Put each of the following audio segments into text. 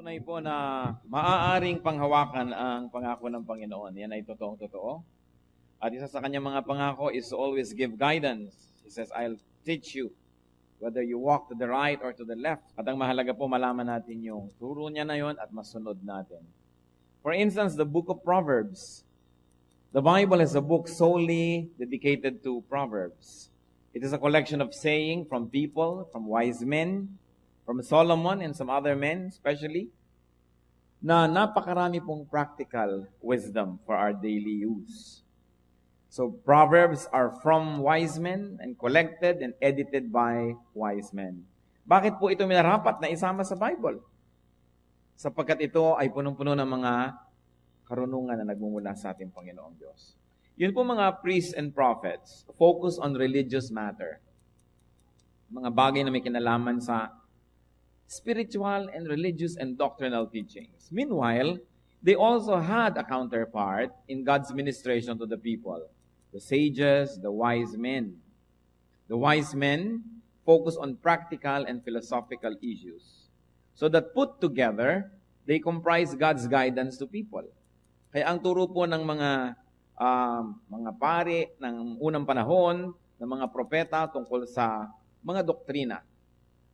Tunay po na maaaring panghawakan ang pangako ng Panginoon. Yan ay totoong-totoo. At isa sa kanyang mga pangako is to always give guidance. He says, I'll teach you whether you walk to the right or to the left. At ang mahalaga po, malaman natin yung turo niya na yon at masunod natin. For instance, the book of Proverbs. The Bible is a book solely dedicated to Proverbs. It is a collection of saying from people, from wise men, from Solomon and some other men especially, na napakarami pong practical wisdom for our daily use. So Proverbs are from wise men and collected and edited by wise men. Bakit po ito minarapat na isama sa Bible? Sapagkat ito ay punong-puno ng mga karunungan na nagmumula sa ating Panginoong Diyos. Yun po mga priests and prophets, focus on religious matter. Mga bagay na may kinalaman sa spiritual and religious and doctrinal teachings. Meanwhile, they also had a counterpart in God's ministration to the people. The sages, the wise men. The wise men focus on practical and philosophical issues. So that put together, they comprise God's guidance to people. Kaya ang turo po ng mga pari ng unang panahon, ng mga propeta tungkol sa mga doktrina,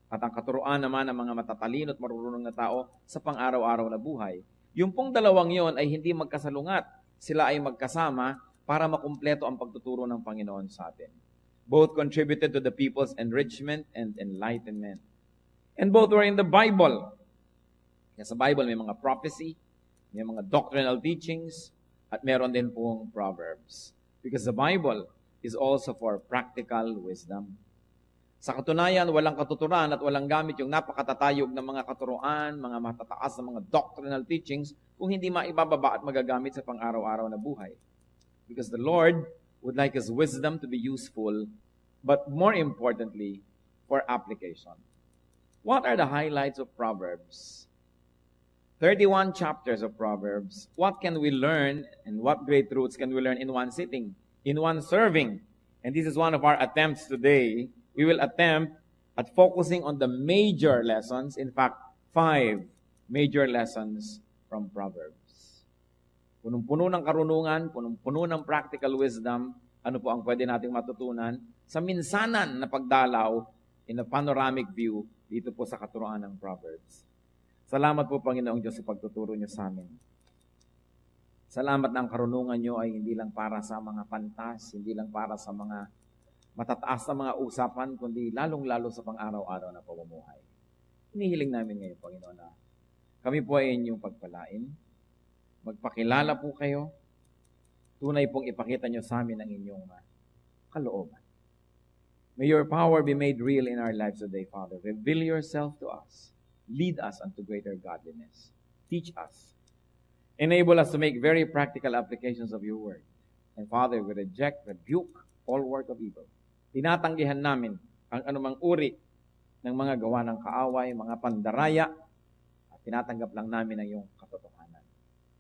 at ang katuruan naman ng mga matatalino at marunong na tao sa pang-araw-araw na buhay. Yung pong dalawang yon ay hindi magkasalungat. Sila ay magkasama para makumpleto ang pagtuturo ng Panginoon sa atin. Both contributed to the people's enrichment and enlightenment. And both were in the Bible. Kaya sa Bible may mga prophecy, may mga doctrinal teachings, at meron din pong Proverbs. Because the Bible is also for practical wisdom. Sa katunayan, walang katuturan at walang gamit yung napakatatayog ng mga katuruan, mga matataas na mga doctrinal teachings kung hindi maibababa at magagamit sa pang-araw-araw na buhay. Because the Lord would like His wisdom to be useful, but more importantly, for application. What are the highlights of Proverbs? 31 chapters of Proverbs. What can we learn and what great truths can we learn in one sitting, in one serving? And this is one of our attempts today. We will attempt at focusing on the major lessons, in fact, 5 major lessons from Proverbs. Punong-puno ng karunungan, punong-puno ng practical wisdom, ano po ang pwede nating matutunan sa minsanan na pagdalaw in a panoramic view dito po sa katuruan ng Proverbs. Salamat po, Panginoong Diyos, sa pagtuturo niyo sa amin. Salamat na ang karunungan niyo ay hindi lang para sa mga pantas, hindi lang para sa mga matataas na mga usapan, kundi lalong-lalo sa pang-araw-araw na pamumuhay. Hinihiling namin ngayon, Panginoon, na kami po ay inyong pagpalain. Magpakilala po kayo. Tunay pong ipakita nyo sa amin ang inyong kalooban. May your power be made real in our lives today, Father. Reveal yourself to us. Lead us unto greater godliness. Teach us. Enable us to make very practical applications of your word. And Father, we reject, rebuke all work of evil. Tinatanggihan namin ang anumang uri ng mga gawa ng kaaway, mga pandaraya, at tinatanggap lang namin ang iyong katotohanan.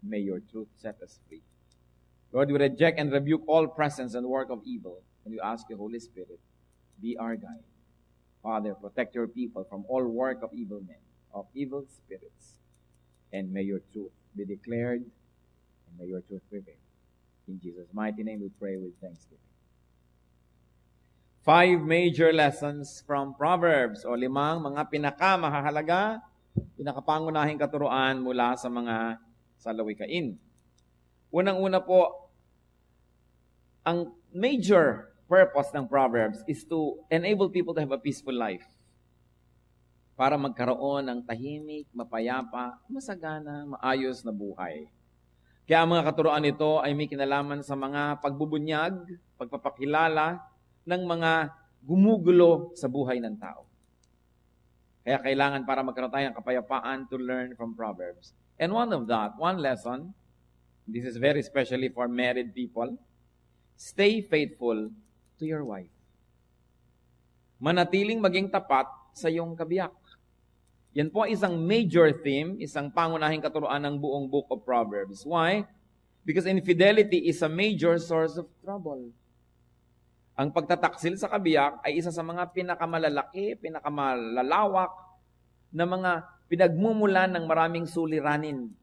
May your truth set us free. Lord, we reject and rebuke all presence and work of evil, and we ask you, Holy Spirit, be our guide. Father, protect your people from all work of evil men, of evil spirits, and may your truth be declared, and may your truth prevail. In Jesus' mighty name we pray with thanksgiving. 5 major lessons from Proverbs, o 5 mga pinakamahalaga, pinakapangunahing katuruan mula sa mga salawikain. Unang-una po, ang major purpose ng Proverbs is to enable people to have a peaceful life. Para magkaroon ng tahimik, mapayapa, masagana, maayos na buhay. Kaya ang mga katuruan nito ay may kinalaman sa mga pagbubunyag, pagpapakilala ng mga gumugulo sa buhay ng tao. Kaya kailangan para magkaroon tayo ng kapayapaan to learn from Proverbs. And one lesson, this is very especially for married people, stay faithful to your wife. Manatiling maging tapat sa iyong kabiyak. Yan po isang major theme, isang pangunahing katuruan ng buong book of Proverbs. Why? Because infidelity is a major source of trouble. Ang pagtataksil sa kabiyak ay isa sa mga pinakamalalaki, pinakamalalawak na mga pinagmumulan ng maraming suliranin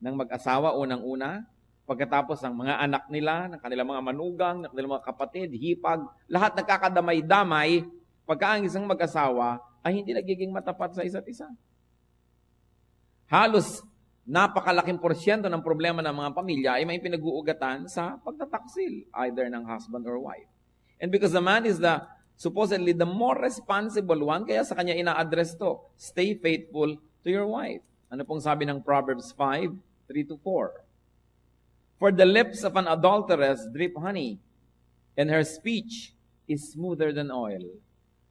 ng mag-asawa unang-una, pagkatapos ng mga anak nila, ng kanilang mga manugang, ng kanilang mga kapatid, hipag, lahat nagkakadamay-damay pagka ang isang mag-asawa ay hindi nagiging matapat sa isa't isa. Halos napakalaking porsyento ng problema ng mga pamilya ay may pinag-uugatan sa pagtataksil, either ng husband or wife. And because the man is supposedly the more responsible one, kaya sa kanya ina-address to, stay faithful to your wife. Ano pong sabi ng Proverbs 5:3-4? For the lips of an adulteress drip honey, and her speech is smoother than oil.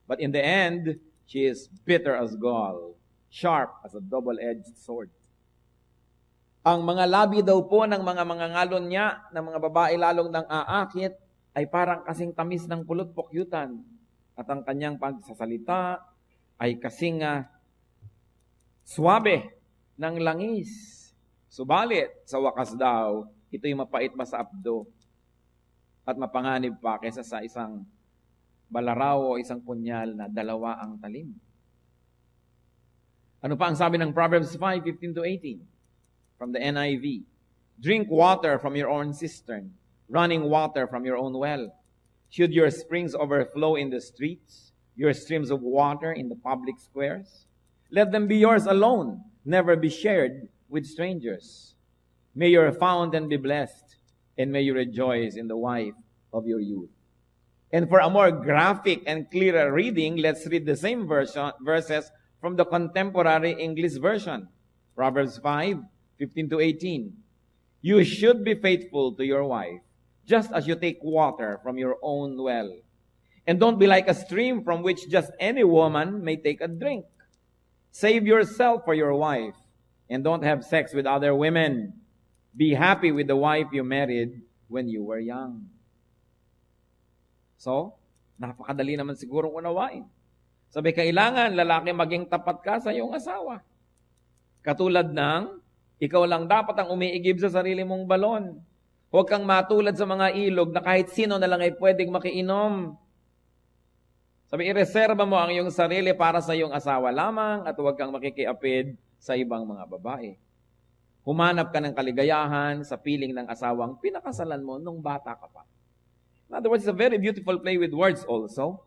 But in the end, she is bitter as gall, sharp as a double-edged sword. Ang mga labi daw po ng mga mangangalon niya, ng mga babae lalong nang aakit, ay parang kasing tamis ng pulot pokyutan. At ang kanyang pagsasalita ay kasing swabe ng langis. Subalit, sa wakas daw, ito'y mapait pa sa abdo at mapanganib pa kaysa sa isang balaraw o isang punyal na dalawa ang talim. Ano pa ang sabi ng Proverbs 5:15-18? From the NIV. Drink water from your own cistern, running water from your own well. Should your springs overflow in the streets, your streams of water in the public squares? Let them be yours alone, never be shared with strangers. May your fountain be blessed, and may you rejoice in the wife of your youth. And for a more graphic and clearer reading, let's read the same verses from the contemporary English version. Proverbs 5:15-18. You should be faithful to your wife, just as you take water from your own well. And don't be like a stream from which just any woman may take a drink. Save yourself for your wife, and don't have sex with other women. Be happy with the wife you married when you were young. So, napakadali naman sigurong unawain. Sabi, kailangan lalaki maging tapat ka sa iyong asawa. Katulad ng, ikaw lang dapat ang umiigib sa sarili mong balon. Huwag kang matulad sa mga ilog na kahit sino na lang ay pwedeng makiinom. Sabi, ireserba mo ang iyong sarili para sa iyong asawa lamang at huwag kang makikiapid sa ibang mga babae. Humanap ka ng kaligayahan sa piling ng asawang pinakasalan mo nung bata ka pa. In other words, it's a very beautiful play with words also.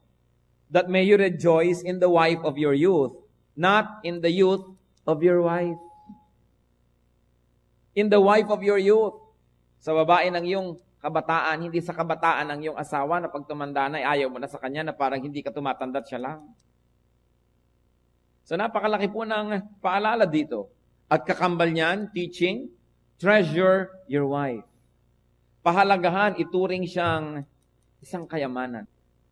That may you rejoice in the wife of your youth, not in the youth of your wife. In the wife of your youth. Sa babae ng iyong kabataan, hindi sa kabataan ng iyong asawa na pag tumanda na, ayaw mo na sa kanya na parang hindi ka tumatanda't siya lang. So napakalaki po ng paalala dito. At kakambal niyan, teaching, treasure your wife. Pahalagahan, ituring siyang isang kayamanan.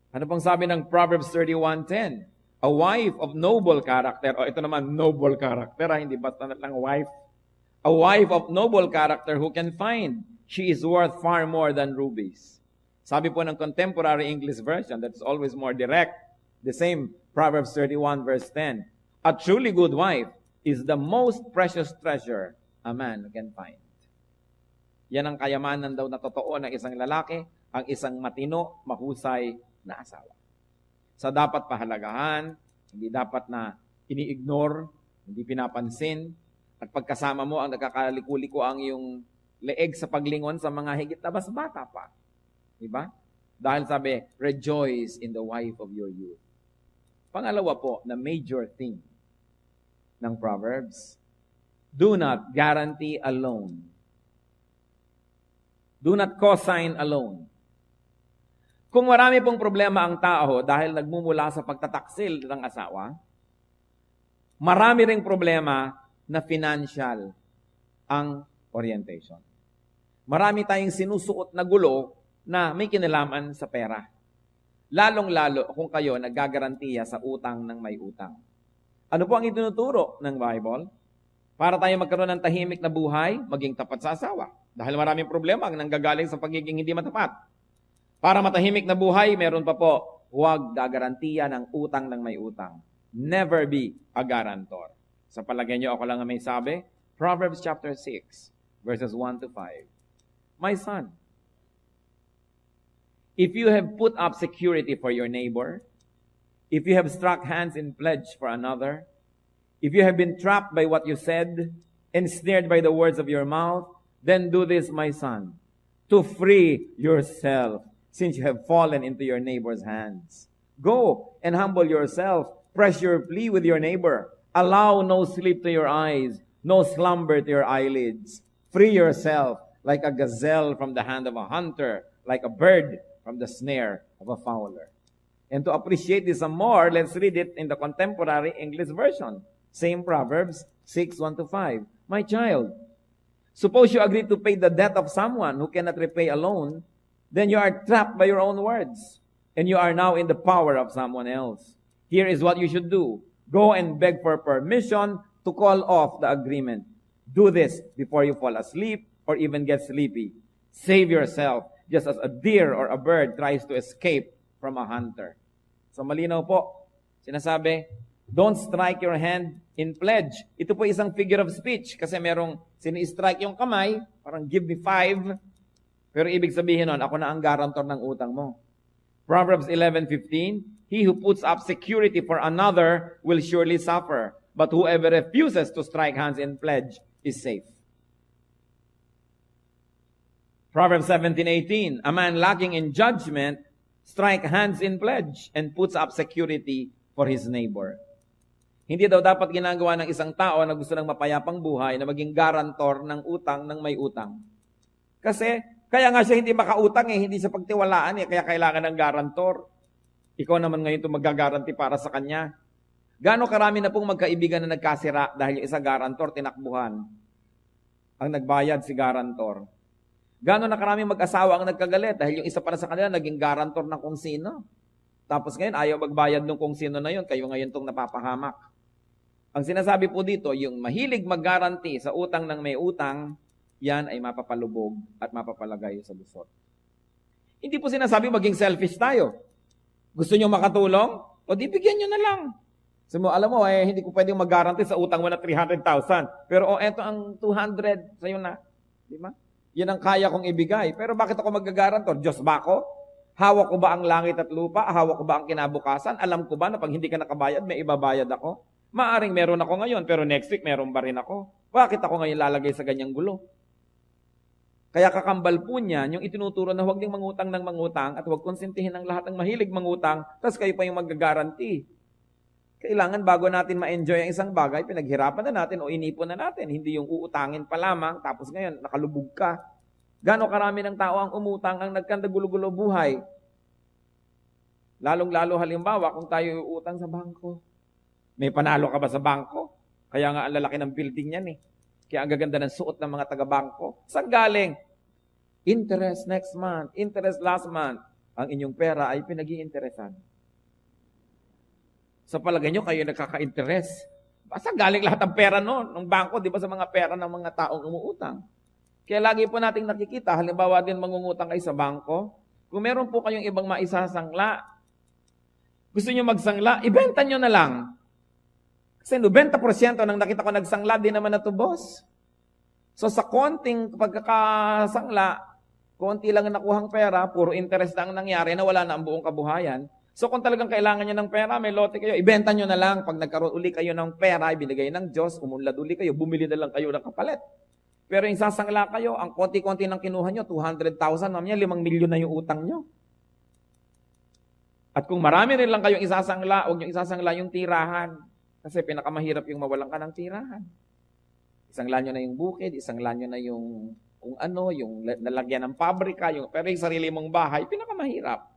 Ano pang sabi ng Proverbs 31:10? A wife of noble character, o ito naman, noble character, hindi basta lang wife. A wife of noble character who can find, she is worth far more than rubies. Sabi po ng contemporary English version, that's always more direct, the same Proverbs 31:10. A truly good wife is the most precious treasure a man can find. Yan ang kayamanan daw na totoo ng isang lalaki, ang isang matino, mahusay na asawa. So dapat pahalagahan, hindi dapat na ini-ignore, hindi pinapansin, at pagkasama mo ang nagkakaliko-liko ang iyong leeg sa paglingon sa mga higit na mas bata pa. Diba? Dahil sabi, rejoice in the wife of your youth. Pangalawa po, na major thing ng Proverbs, do not guarantee alone. Do not co-sign alone. Kung marami pong problema ang tao dahil nagmumula sa pagtataksil ng asawa, marami ring problema na financial ang orientation. Marami tayong sinusuot na gulo na may kinalaman sa pera. Lalong-lalo kung kayo naggagarantiya sa utang ng may utang. Ano po ang itinuturo ng Bible? Para tayo magkaroon ng tahimik na buhay, maging tapat sa asawa. Dahil maraming problema ang nanggagaling sa pagiging hindi matapat. Para matahimik na buhay, meron pa po, huwag gagarantiya ng utang ng may utang. Never be a guarantor. Sa palagay niyo, ako lang ang may sabi? Proverbs chapter 6, verses 1-5. My son, if you have put up security for your neighbor, if you have struck hands in pledge for another, If you have been trapped by what you said, ensnared by the words of your mouth, then do this, my son, to free yourself, since you have fallen into your neighbor's hands. Go and humble yourself. Press your plea with your neighbor. Allow no sleep to your eyes, no slumber to your eyelids. Free yourself like a gazelle from the hand of a hunter, like a bird from the snare of a fowler. And to appreciate this some more, let's read it in the contemporary English version. Same Proverbs 6:1-5. My child, suppose you agree to pay the debt of someone who cannot repay alone, then you are trapped by your own words, and you are now in the power of someone else. Here is what you should do. Go and beg for permission to call off the agreement. Do this before you fall asleep or even get sleepy. Save yourself, just as a deer or a bird tries to escape from a hunter. So malinaw po, sinasabi, don't strike your hand in pledge. Ito po isang figure of speech kasi merong sini-strike yung kamay, parang give me 5, pero ibig sabihin nun, ako na ang guarantor ng utang mo. Proverbs 11:15, he who puts up security for another will surely suffer, but whoever refuses to strike hands in pledge is safe. Proverbs 17:18, a man lacking in judgment strike hands in pledge and puts up security for his neighbor. Hindi daw dapat ginagawa ng isang tao na gusto ng mapayapang buhay na maging garantor ng utang ng may utang. Kasi, kaya nga siya hindi makautang hindi siya pagtiwalaan kaya kailangan ng garantor. Ikaw naman ngayon ito magagaranti para sa kanya. Gaano karami na pong magkaibigan na nagkasira dahil yung isa garantor, tinakbuhan. Ang nagbayad si garantor. Gaano na karami mag-asawa ang nagkagalit dahil yung isa para sa kanila naging garantor ng kung sino. Tapos ngayon ayaw magbayad ng kung sino na yun, kayo ngayon itong napapahamak. Ang sinasabi po dito, yung mahilig mag-guarantee sa utang ng may utang, yan ay mapapalubog at mapapalagay sa lusot. Hindi po sinasabi maging selfish tayo. Gusto nyo makatulong? O di bigyan nyo na lang. So, alam mo, hindi ko pwedeng mag-guarantee sa utang mo na 300,000. Pero eto ang 200 sa'yo na. Di ba? Yan ang kaya kong ibigay. Pero bakit ako mag-guarantor? Diyos ba ako? Hawak ko ba ang langit at lupa? Hawak ko ba ang kinabukasan? Alam ko ba na pag hindi ka nakabayad, may ibabayad ako? Maaring meron ako ngayon, pero next week meron ba rin ako? Bakit ako ngayon lalagay sa ganyang gulo? Kaya kakambal po niyan, yung itinuturo na huwag ding mangutang ng mangutang at huwag konsentihin ng lahat ng mahilig mangutang, tapos kayo pa yung mag-guarantee. Kailangan bago natin ma-enjoy ang isang bagay, pinaghirapan na natin o inipon na natin. Hindi yung uutangin pa lamang, tapos ngayon nakalubog ka. Gano'ng karami ng tao ang umutang ang nagkandagulo-gulo buhay. Lalong-lalo halimbawa kung tayo uutang sa bangko. May panalo ka ba sa bangko? Kaya nga ang lalaki ng building yan Kaya ang gaganda ng suot ng mga taga-bangko. Saan galing? Interest next month, interest last month. Ang inyong pera ay pinag-i-interesan. Sa palagay nyo, kayo nagkaka-interest. Saan galing lahat ng pera ng bangko? Di ba sa mga pera ng mga taong umuutang? Kaya lagi po nating nakikita, halimbawa din mangungutang kayo sa bangko, kung meron po kayong ibang maisasangla, gusto nyo magsangla, ibenta nyo na lang. Kasi 90% ng nakita ko nagsangla, di naman natubos. So sa konting pagkakasangla, konti lang nakuhang pera, puro interest na ang nangyari na wala na ang buong kabuhayan. So kung talagang kailangan nyo ng pera, may lote kayo, ibenta nyo na lang. Pag nagkaroon uli kayo ng pera, ibinigay ng Diyos, umunlad uli kayo, bumili na lang kayo ng kapalit. Pero yung sasangla kayo, ang konti-konti ng kinuha nyo, 200,000, mamaya 5 milyon na yung utang nyo. At kung marami rin lang kayong isasangla, huwag nyo isasangla yung tirahan. Kasi pinakamahirap yung mawalan ka ng tirahan. Isangla nyo na yung bukid, isangla nyo na yung kung ano, yung nalagyan ng pabrika, pero yung sarili mong bahay, pinakamahirap.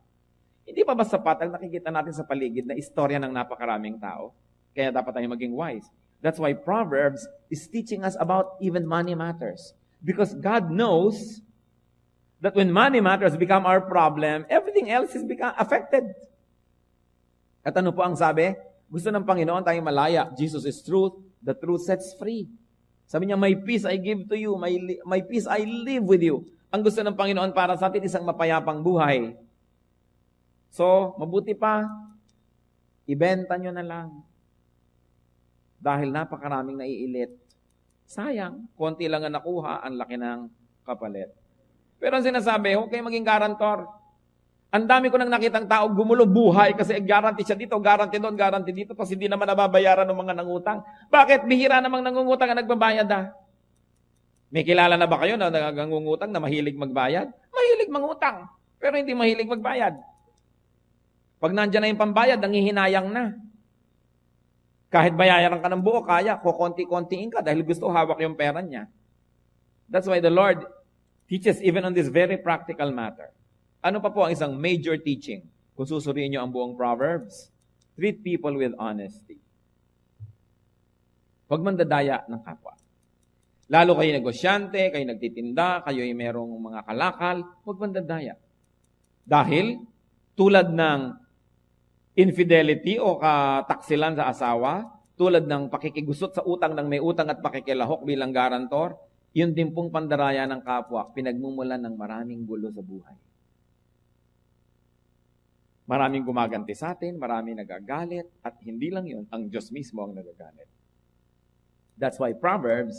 Hindi pa ba sapat ang nakikita natin sa paligid na istorya ng napakaraming tao? Kaya dapat tayo maging wise. That's why Proverbs is teaching us about even money matters. Because God knows that when money matters become our problem, everything else is become affected. At ano po ang sabi? Gusto ng Panginoon tayong malaya. Jesus is truth. The truth sets free. Sabi niya, my peace I give to you. My peace I live with you. Ang gusto ng Panginoon para sa atin, isang mapayapang buhay. So, mabuti pa, ibenta nyo na lang. Dahil napakaraming naiilit. Sayang, konti lang ang nakuha, ang laki ng kapalit. Pero ang sinasabi, huwag kayo maging garantor. Ang dami ko nang nakitang tao gumulo buhay kasi guarantee siya dito, guarantee doon, guarantee dito, tapos hindi naman nababayaran ng mga nangutang. Bakit? Bihira namang nangungutang ang nagbabayad May kilala na ba kayo na nangungutang na mahilig magbayad? Mahilig mangutang, pero hindi mahilig magbayad. Pag nandiyan na yung pambayad, nangihinayang na. Kahit bayaran ka ng buo, kaya, kukonti-kontiin ka dahil gusto hawak yung pera niya. That's why the Lord teaches even on this very practical matter. Ano pa po ang isang major teaching? Kung susuriin nyo ang buong Proverbs, treat people with honesty. Huwag mandadaya ng kapwa. Lalo kayo negosyante, kayo nagtitinda, kayo ay merong mga kalakal, huwag mandadaya. Dahil, tulad ng infidelity o kataksilan sa asawa, tulad ng pakikigusot sa utang ng may utang at pakikilahok bilang garantor, yun din pong pandaraya ng kapwa, pinagmumulan ng maraming gulo sa buhay. Maraming gumaganti sa atin, maraming nagagalit, at hindi lang yun, ang Diyos mismo ang nagagalit. That's why Proverbs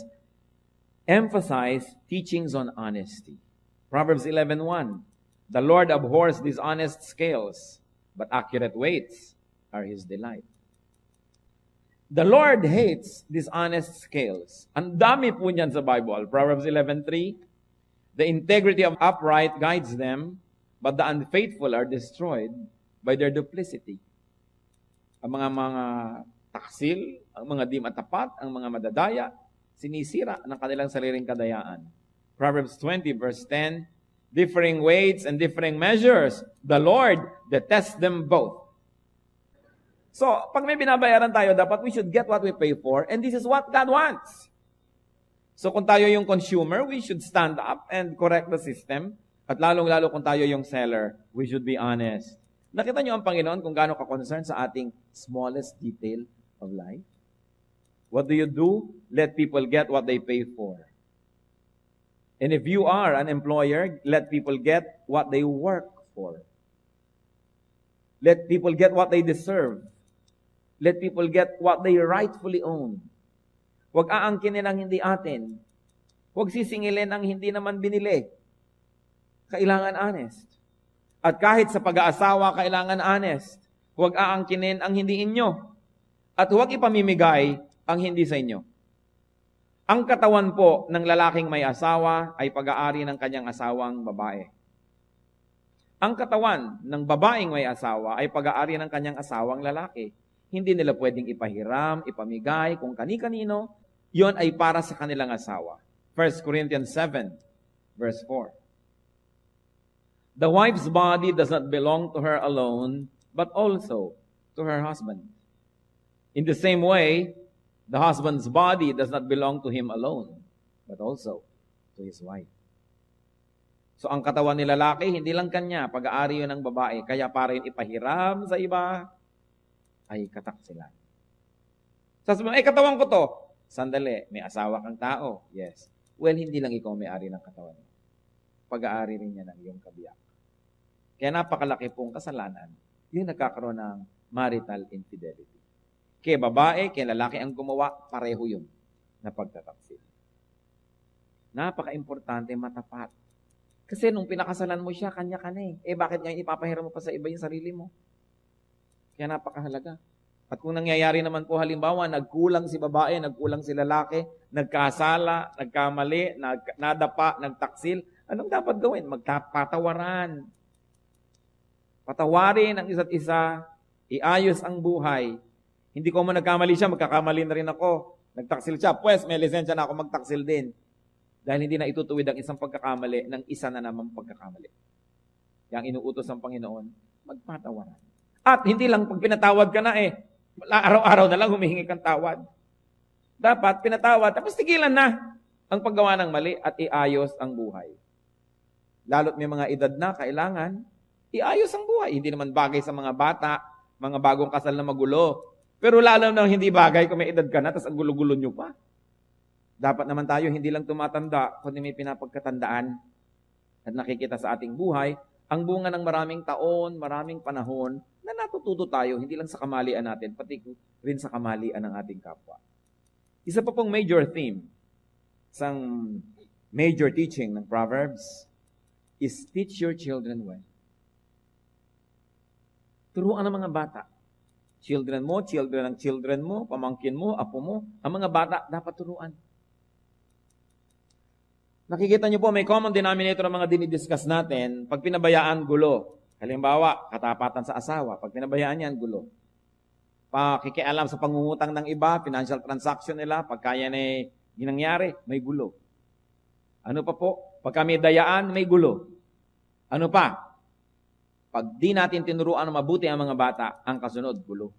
emphasize teachings on honesty. Proverbs 11:1, the Lord abhors dishonest scales, but accurate weights are His delight. The Lord hates dishonest scales. Ang dami po niyan sa Bible. Proverbs 11:3, the integrity of upright guides them, but the unfaithful are destroyed by their duplicity. Ang mga taksil, ang mga di matapat, ang mga madadaya, sinisira ng kanilang sariling kadayaan. Proverbs 20 verse 10, differing weights and differing measures, the Lord detests them both. So, pag may binabayaran tayo, dapat we should get what we pay for, and this is what God wants. So, kung tayo yung consumer, we should stand up and correct the system. At lalong-lalo kung tayo yung seller, we should be honest. Nakita niyo ang Panginoon kung gaano ka-concern sa ating smallest detail of life? What do you do? Let people get what they pay for. And if you are an employer, let people get what they work for. Let people get what they deserve. Let people get what they rightfully own. Huwag aangkinin ang hindi atin. Huwag sisingilin ang hindi naman binili. Kailangan honest. At kahit sa pag-aasawa, kailangan honest. Huwag aangkinin ang hindi inyo. At huwag ipamimigay ang hindi sa inyo. Ang katawan po ng lalaking may asawa ay pag-aari ng kanyang asawang babae. Ang katawan ng babaeng may asawa ay pag-aari ng kanyang asawang lalaki. Hindi nila pwedeng ipahiram, ipamigay, kung kani-kanino. Yon ay para sa kanilang asawa. 1 Corinthians 7, verse 4. The wife's body does not belong to her alone, but also to her husband. In the same way, the husband's body does not belong to him alone, but also to his wife. So ang katawan ni lalaki, hindi lang kanya, pag-aari yun ng babae, kaya para yun ipahiram sa iba, ay kataksilan. Sasabihin, katawan ko to. Sandali, may asawa kang tao. Yes. Well, hindi lang ikaw may-ari ng katawan mo. Pag-aari rin niya ng iyong kabiyak. Kaya napakalaki pong kasalanan, yung nagkakaroon ng marital infidelity. Kaya babae, kaya lalaki ang gumawa, pareho yun na pagtataksil. Napaka-importante, matapat. Kasi nung pinakasalan mo siya, kanya ka na eh. Bakit ngayon ipapahiram mo pa sa iba yung sarili mo? Kaya napakahalaga. At kung nangyayari naman po halimbawa, nagkulang si babae, nagkulang si lalaki, nagkasala, nagkamali, nadapa, nagtaksil, anong dapat gawin? Magpatawaran. Patawarin ang isa't isa, iayos ang buhay. Hindi ko man nagkamali siya, magkakamali na rin ako. Nagtaksil siya, pues may lisensya na ako magtaksil din. Dahil hindi na itutuwid ang isang pagkakamali ng isa na namang pagkakamali. Yang inuutos ng Panginoon, magpatawaran. At hindi lang pag pinatawad ka na araw-araw na lang humihingi kang tawad. Dapat pinatawad, tapos tigilan na ang paggawa ng mali at iayos ang buhay. Lalo't may mga edad na, kailangan iayos ang buhay. Hindi naman bagay sa mga bata, mga bagong kasal na magulo. Pero lalo na hindi bagay kung may edad ka na, tapos ang gulo-gulo nyo pa. Dapat naman tayo hindi lang tumatanda, kundi may pinapagkatandaan at nakikita sa ating buhay, ang bunga ng maraming taon, maraming panahon, na natututo tayo, hindi lang sa kamalian natin, pati rin sa kamalian ng ating kapwa. Isa pa pong major theme, isang major teaching ng Proverbs, is teach your children well. Turuan ang mga bata. Children ng children mo, pamangkin mo, apo mo, ang mga bata dapat turuan. Nakikita niyo po, may common denominator ng mga dinidiscuss natin. Pag pinabayaan, gulo. Halimbawa, katapatan sa asawa. Pag pinabayaan yan, gulo. Pakikialam sa pangungutang ng iba, financial transaction nila, pag kaya na ginangyari, may gulo. Ano pa po? Pag kami dayaan, may gulo. Ano pa? Pag di natin tinuruan ng mabuti ang mga bata, ang kasunod, gulo.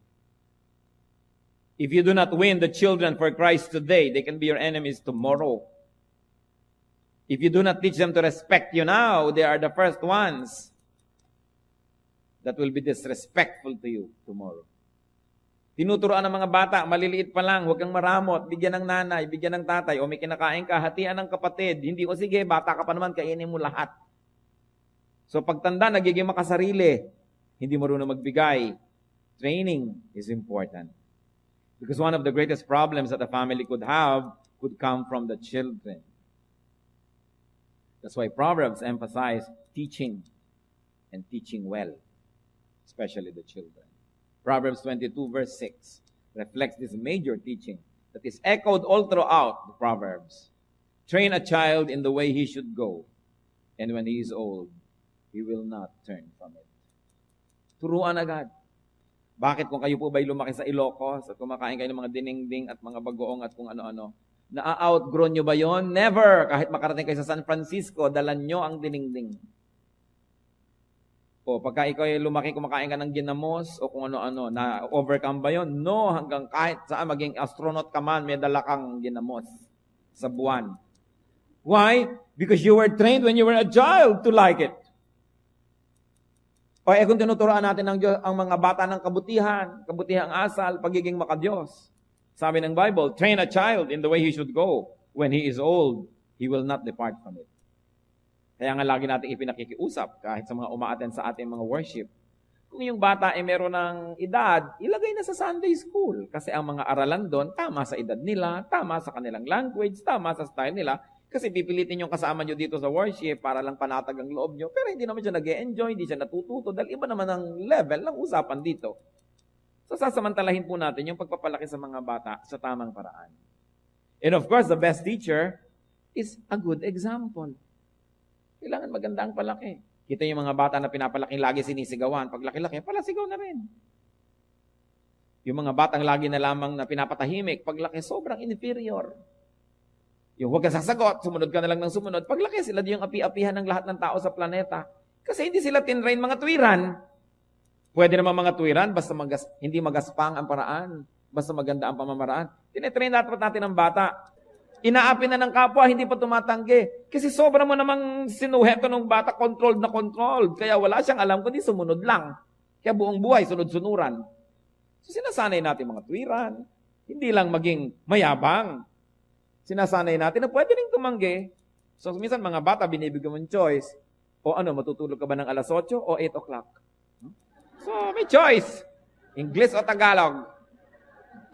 If you do not win the children for Christ today, they can be your enemies tomorrow. If you do not teach them to respect you now, they are the first ones that will be disrespectful to you tomorrow. Tinuturoan ng mga bata, maliliit pa lang, huwag kang maramot, bigyan ng nanay, bigyan ng tatay, o may kinakain ka, hatian ng kapatid. Hindi ko, sige, bata ka pa naman, kainin mo lahat. So pagtanda, nagiging makasarili, hindi marunong magbigay. Training is important. Because one of the greatest problems that a family could have could come from the children. That's why Proverbs emphasize teaching and teaching well, especially the children. Proverbs 22 verse 6 reflects this major teaching that is echoed all throughout the Proverbs. Train a child in the way he should go, and when he is old, he will not turn from it. Turuan agad. Bakit kung kayo po ba'y lumaki sa Ilocos at kumakain kayo ng mga dinengding at mga bagoong at kung ano-ano, na-outgrown nyo ba yon? Never! Kahit makarating kayo sa San Francisco, dalan nyo ang dinengding. O pagka ikaw ay lumaki, kumakain ka ng ginamos o kung ano-ano, na-overcome ba yon? No, hanggang kahit saan maging astronaut ka man, may dala kang ginamos sa buwan. Why? Because you were trained when you were a child to like it. O kung tinuturoan natin ng Diyos, ang mga bata ng kabutihang asal, pagiging makadiyos. Sabi ng Bible, train a child in the way he should go. When he is old, he will not depart from it. Kaya nga lagi natin ipinakikiusap kahit sa mga umaattend sa ating mga worship. Kung yung bata ay meron ng edad, ilagay na sa Sunday school. Kasi ang mga aralan doon, tama sa edad nila, tama sa kanilang language, tama sa style nila. Kasi pipilitin yung kasama nyo dito sa worship para lang panatag ang loob nyo. Pero hindi naman siya nag-e-enjoy, hindi siya natututo. Dahil iba naman ang level ng usapan dito. So sasamantalahin po natin yung pagpapalaki sa mga bata sa tamang paraan. And of course, the best teacher is a good example. Kailangan maganda ang palaki. Kita yung mga bata na pinapalaki lagi sinisigawan. Pag laki-laki, palasigaw na rin. Yung mga batang lagi na lamang na pinapatahimik, pag laki, sobrang inferior. Yung huwag ka sasagot, sumunod ka na lang ng sumunod. Paglaki sila yung api-apihan ng lahat ng tao sa planeta. Kasi hindi sila tinrain mga tuwiran. Pwede naman mga tuwiran, basta hindi magaspang ang paraan. Basta maganda ang pamamaraan. Tinetrain natin ang bata. Inaapi na ng kapwa, hindi pa tumatanggi. Kasi sobra mo namang sinuheto ng bata, controlled na controlled. Kaya wala siyang alam, kundi sumunod lang. Kaya buong buhay, sunod-sunuran. So sinasanay natin mga tuwiran. Hindi lang maging mayabang. Sinasanay natin na pwede rin tumanggi. So, minsan mga bata, binibigyan mo ng choice. O matutulog ka ba ng alas 8 o 8 o'clock? So, may choice. English o Tagalog.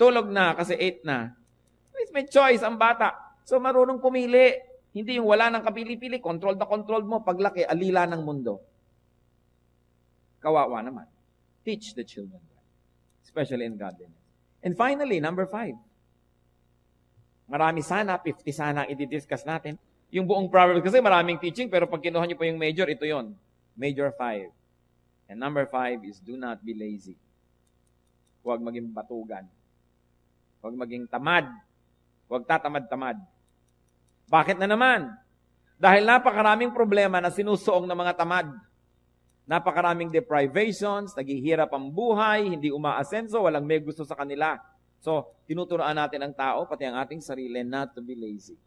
Tulog na kasi 8 na. May choice ang bata. So, marunong pumili. Hindi yung wala ng kapili-pili. Controlled na controlled mo. Paglaki, alila ng mundo. Kawawa naman. Teach the children. Especially in godliness. And finally, number 5. Marami sana, 50 sana ang i-discuss natin. Yung buong Proverbs kasi maraming teaching, pero pag kinuha niyo po yung major, ito yon. Major 5. And number 5 is do not be lazy. Huwag maging batugan. Huwag maging tamad. Huwag tatamad-tamad. Bakit na naman? Dahil napakaraming problema na sinusuong ng mga tamad. Napakaraming deprivations, naghihirap ang buhay, hindi umaasenso, walang may gusto sa kanila. So, tinuturoan natin ang tao, pati ang ating sarili, not to be lazy.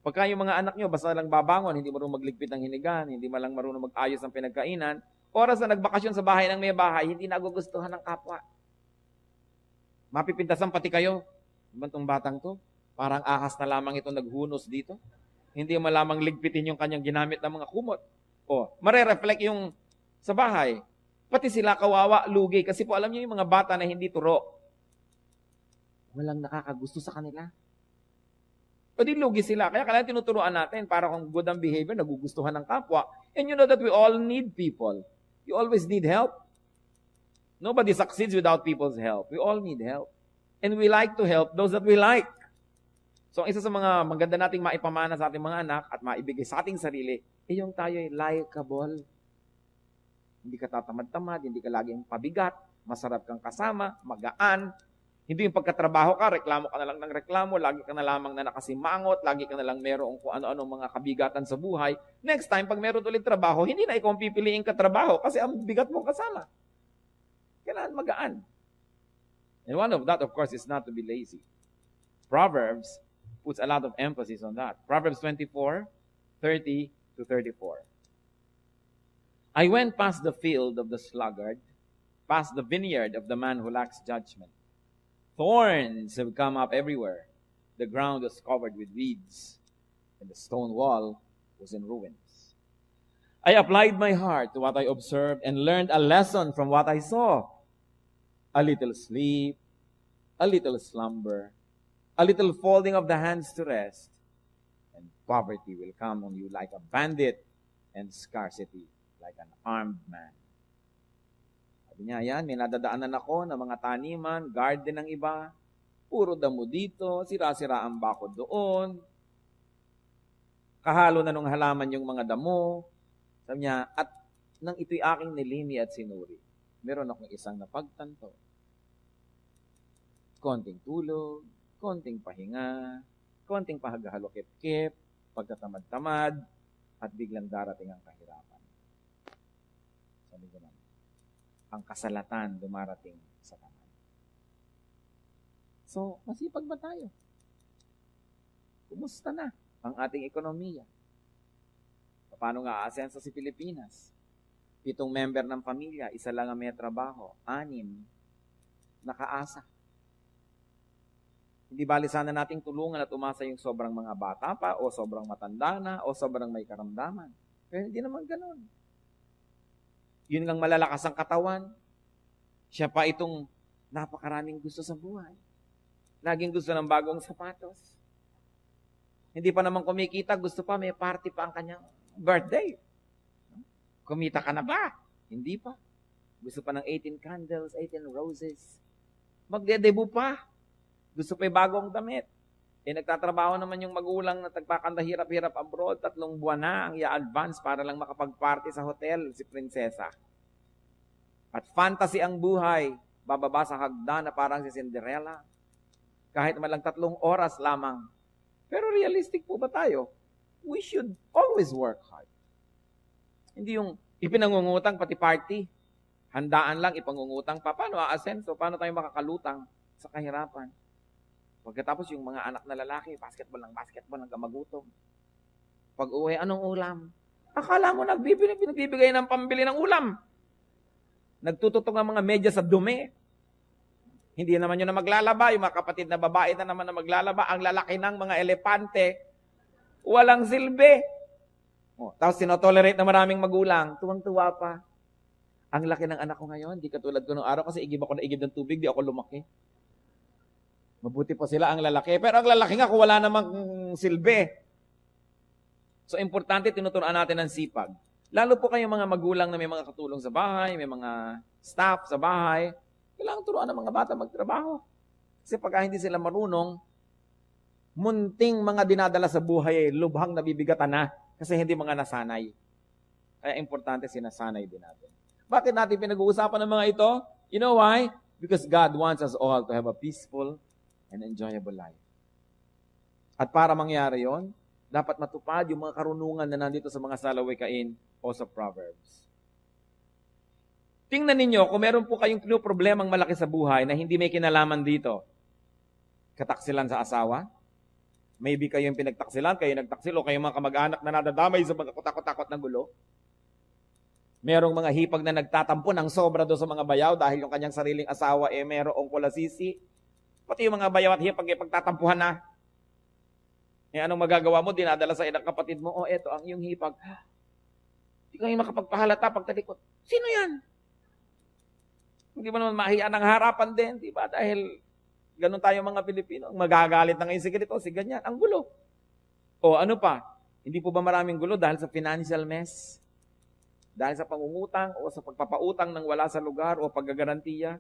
Pagka yung mga anak nyo, basta lang babangon, hindi marunong magligpit ng hinigan, hindi malang marunong mag-ayos ng pinagkainan, oras na nagbakasyon sa bahay ng may bahay, hindi nagugustuhan ng kapwa. Mapipintasan pati kayo. Diba itong batang to? Parang ahas na lamang ito naghunos dito. Hindi malamang ligpitin yung kanyang ginamit ng mga kumot. O, marereflect yung sa bahay. Pati sila kawawa, lugi. Kasi po alam niyo yung mga bata na hindi turo. Walang nakakagusto sa kanila. O di lugi sila. Kaya kailangan tinuturuan natin para kung good ang behavior, nagugustuhan ng kapwa. And you know that we all need people. You always need help. Nobody succeeds without people's help. We all need help. And we like to help those that we like. So, isa sa mga maganda nating maipamana sa ating mga anak at maibigay sa ating sarili, yung tayo ay likable. Hindi ka tatamad-tamad, hindi ka laging pabigat, masarap kang kasama, magaan. Hindi yung pagkatrabaho ka, reklamo ka na lang ng reklamo, lagi ka na lamang na nakasimangot, lagi ka na lang merong kung ano-ano mga kabigatan sa buhay. Next time, pag meron ulit trabaho, hindi na ikaw ang pipiliin ka trabaho kasi ang bigat mong kasama. Kailangan magaan. And one of that, of course, is not to be lazy. Proverbs puts a lot of emphasis on that. Proverbs 24:30-34. I went past the field of the sluggard, past the vineyard of the man who lacks judgment. Thorns have come up everywhere. The ground was covered with weeds, and the stone wall was in ruins. I applied my heart to what I observed and learned a lesson from what I saw. A little sleep, a little slumber, a little folding of the hands to rest, and poverty will come on you like a bandit, and scarcity like an armed man. Sabi niya, yan, may nadadaanan ako ng mga taniman, garden ng iba, puro damo dito, sira-sira ang bakod doon, kahalo na nung halaman yung mga damo. Sabi niya, at nang ito'y aking nilimi at sinuri, meron akong isang napagtanto. Konting tulog, konting pahinga, konting pahagahalo-kip-kip, pagkatamad-tamad, at biglang darating ang kahirapan. Sabi ko naman, ang kasalatan dumarating sa tanan. So, masipag ba tayo? Kumusta na ang ating ekonomiya? Paano nga aasenso si Pilipinas? 7 member ng pamilya, 1 lang ang may trabaho, 6 nakaasa. Hindi bali sana nating tulungan at umasa yung sobrang mga bata pa, o sobrang matanda na, o sobrang may karamdaman. Pero hindi naman ganun. Yun ngang malalakas ang katawan. Siya pa itong napakaraming gusto sa buhay. Laging gusto ng bagong sapatos. Hindi pa naman kumikita, gusto pa, may party pa ang kanyang birthday. Kumita ka na ba? Hindi pa. Gusto pa ng 18 candles, 18 roses. Magdedebo pa. Gusto pa yung bagong damit. Nagtatrabaho naman yung magulang na tagpakanda hirap-hirap abroad, 3 buwan na ang i-advance para lang makapag-party sa hotel, si prinsesa. At fantasy ang buhay, bababa sa hagdan na parang si Cinderella. Kahit man lang 3 oras lamang. Pero realistic po ba tayo? We should always work hard. Hindi yung ipinangungutang pati party. Handaan lang, ipangungutang pa. Paano aasenso? Paano tayo makakalutang sa kahirapan? Pagkatapos yung mga anak na lalaki, basketball ng gamagutom. Pag uwi, anong ulam? Akala mo nagbibigay ng pambili ng ulam. Nagtututong ang mga medyas sa dumi. Hindi naman yun na maglalaba. Yung mga kapatid na babae na naman na maglalaba. Ang lalaki ng mga elepante, walang silbi. Tapos sinotolerate na maraming magulang. Tuwang-tuwa pa. Ang laki ng anak ko ngayon, di katulad ko nung araw kasi igib ako na igib ng tubig, di ako lumaki. Mabuti po sila ang lalaki. Pero ang lalaki nga kung wala namang silbi. So, importante, tinuturuan natin ng sipag. Lalo po kayong mga magulang na may mga katulong sa bahay, may mga staff sa bahay, kailangan turuan ng mga bata magtrabaho. Kasi pagka hindi sila marunong, munting mga dinadala sa buhay, lubhang nabibigatan na kasi hindi mga nasanay. Kaya importante sinasanay din natin. Bakit natin pinag-uusapan ng mga ito? You know why? Because God wants us all to have a peaceful and enjoyable life. At para mangyari yon, dapat matupad yung mga karunungan na nandito sa mga salawikain o sa Proverbs. Tingnan ninyo, kung meron po kayong problemang malaki sa buhay na hindi may kinalaman dito, kataksilan sa asawa, maybe kayo yung pinagtaksilan, kayo nagtaksil, o kayo mga kamag-anak na nadadamay sa mga kutakot-takot na gulo, merong mga hipag na nagtatampo ng sobra doon sa mga bayaw dahil yung kanyang sariling asawa merong kulasisi. Pati yung mga bayaw at hipag pagtatampuhan na. Anong magagawa mo? Dinadala sa inang kapatid mo, eto ang iyong hipag. Hindi kayo makapagpahalata pagtalikot. Sino yan? Hindi mo naman mahiya ng harapan din, di ba? Dahil ganun tayo mga Pilipino. Magagalit na ngayon si ganito, si ganyan. Ang gulo. O ano pa? Hindi po ba maraming gulo dahil sa financial mess? Dahil sa pangungutang o sa pagpapautang ng wala sa lugar o paggagarantiya,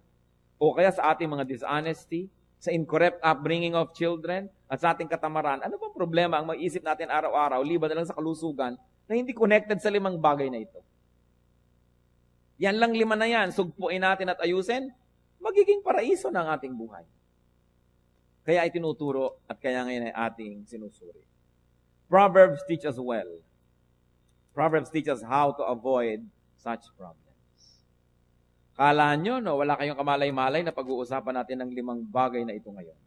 o kaya sa ating mga dishonesty, sa incorrect upbringing of children, at sa ating katamaran, ano bang problema ang mag-isip natin araw-araw, liban na lang sa kalusugan, na hindi connected sa 5 bagay na ito? Yan lang 5 na yan, sugpuin natin at ayusin, magiging paraiso na ang ating buhay. Kaya ay tinuturo at kaya ngayon ay ating sinusuri. Proverbs teach us well. Proverbs teach us how to avoid such problems. Kala nyo, no, wala kayong kamalay-malay na pag-uusapan natin ng 5 bagay na ito ngayon.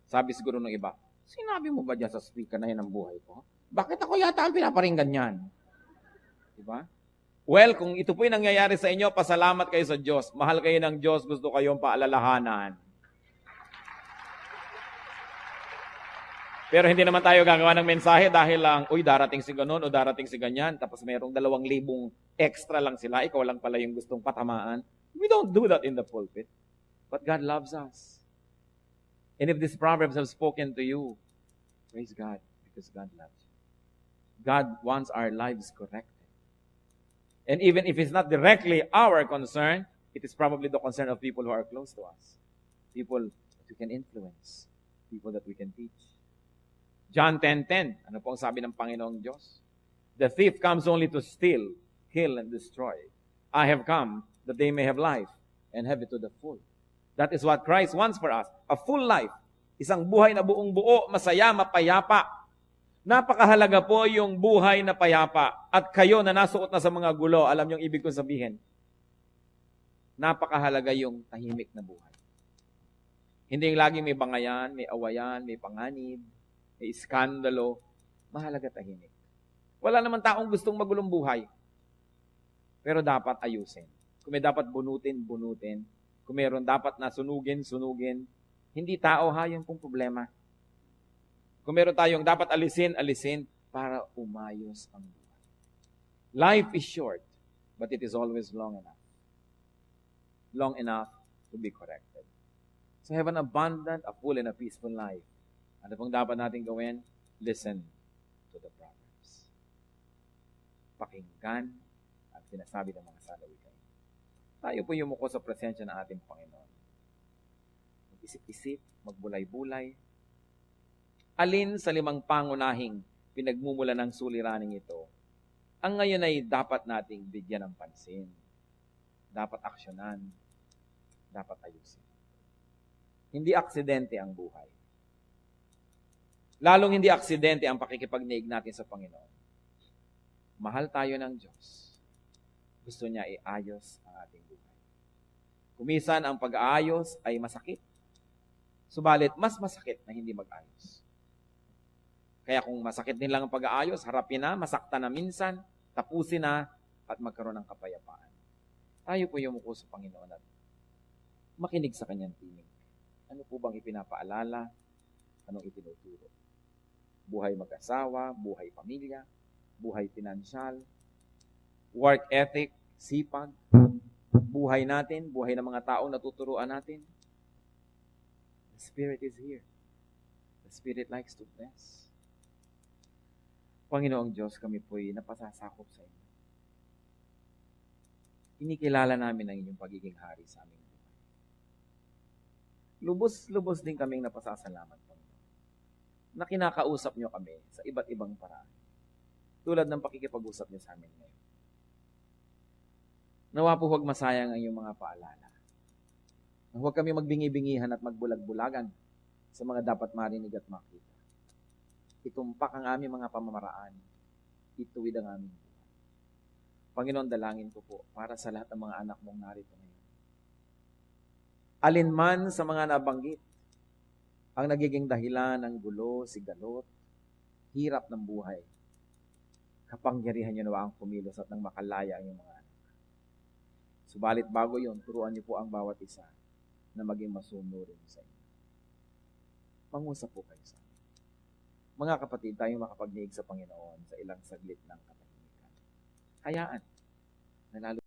Sabi siguro ng iba, sinabi mo ba dyan sa speaker na yan ang buhay ko? Bakit ako yata ang pinaparinggan yan? Diba? Well, kung ito po'y nangyayari sa inyo, pasalamat kayo sa Diyos. Mahal kayo ng Diyos, gusto kayong paalalahanan. Pero hindi naman tayo gagawa ng mensahe dahil lang, darating si ganon o darating si ganyan, tapos merong 2,000 extra lang sila, ikaw lang pala yung gustong patamaan. We don't do that in the pulpit. But God loves us. And if these proverbs have spoken to you, praise God, because God loves you. God wants our lives corrected. And even if it's not directly our concern, it is probably the concern of people who are close to us. People that we can influence. People that we can teach. John 10:10, ano po ang sabi ng Panginoong Diyos? The thief comes only to steal, kill, and destroy. I have come that they may have life and have it to the full. That is what Christ wants for us. A full life. Isang buhay na buong buo, masaya, mapayapa. Napakahalaga po yung buhay na payapa. At kayo na nasuot na sa mga gulo, alam niyong ibig kong sabihin, napakahalaga yung tahimik na buhay. Hindi yung laging may bangayan, may awayan, may panganib, may iskandalo. Mahalaga tahimik. Wala naman taong gustong magulong buhay. Pero dapat ayusin. Kung may dapat bunutin, bunutin. Kung mayroon dapat na sunugin, sunugin. Hindi tao ha, yun pong problema. Kung meron tayong dapat alisin, alisin para umayos ang buhay. Life is short, but it is always long enough. Long enough to be corrected. So have an abundant, a full, and a peaceful life. Ano pong dapat natin gawin? Listen to the Proverbs. Pakinggan ang sinasabi ng mga salawikain. Tayo po yumuko sa presensya ng ating Panginoon. Mag-isip-isip, magbulay-bulay. Alin sa 5 pangunahing pinagmumula ng suliraning ito, ang ngayon ay dapat nating bigyan ng pansin, dapat aksyonan, dapat ayusin. Hindi aksidente ang buhay. Lalong hindi aksidente ang pakikipagniig natin sa Panginoon. Mahal tayo ng Diyos. Gusto niya iayos ang ating buhay. Kumisan ang pag-aayos ay masakit. Subalit, mas masakit na hindi mag-ayos. Kaya kung masakit din lang ang pag-aayos, harapin na, masakta na minsan, tapusin na, at magkaroon ng kapayapaan. Tayo po yumuko sa Panginoon at makinig sa Kanyang tinig. Ano po bang ipinapaalala? Anong itinuturo? Buhay mag-asawa, buhay pamilya, buhay pinansyal, work ethic, sipag, buhay natin, buhay ng mga taong natuturuan natin. The Spirit is here. The Spirit likes to bless. Panginoong Diyos, kami po'y napasasakop sa inyo. Kinikilala namin ang inyong pagiging hari sa aming buhay. Lubos-lubos din kaming napasasalamat, Panginoon, na kinakausap nyo kami sa iba't ibang paraan. Tulad ng pakikipag-usap nyo sa amin ngayon. Nawa po huwag masayang ang iyong mga paalala. Huwag kami magbingi-bingihan at magbulag-bulagan sa mga dapat marinig at makita. Itumpak ang aming mga pamamaraan. Ituwid ang aming buhay. Panginoon, dalangin ko po para sa lahat ng mga anak mong narito ngayon. Alinman sa mga nabanggit, ang nagiging dahilan ng gulo, sigalot, hirap ng buhay, kapangyarihan niyo nawa ang kumilos at nang makalaya ang iyong mga anak. Subalit bago yon, turuan niyo po ang bawat isa na maging masunurin sa inyo. Mangusap po kayo sa amin. Mga kapatid, tayong makapagniig sa Panginoon sa ilang saglit ng katahimikan. Hayaan na lalo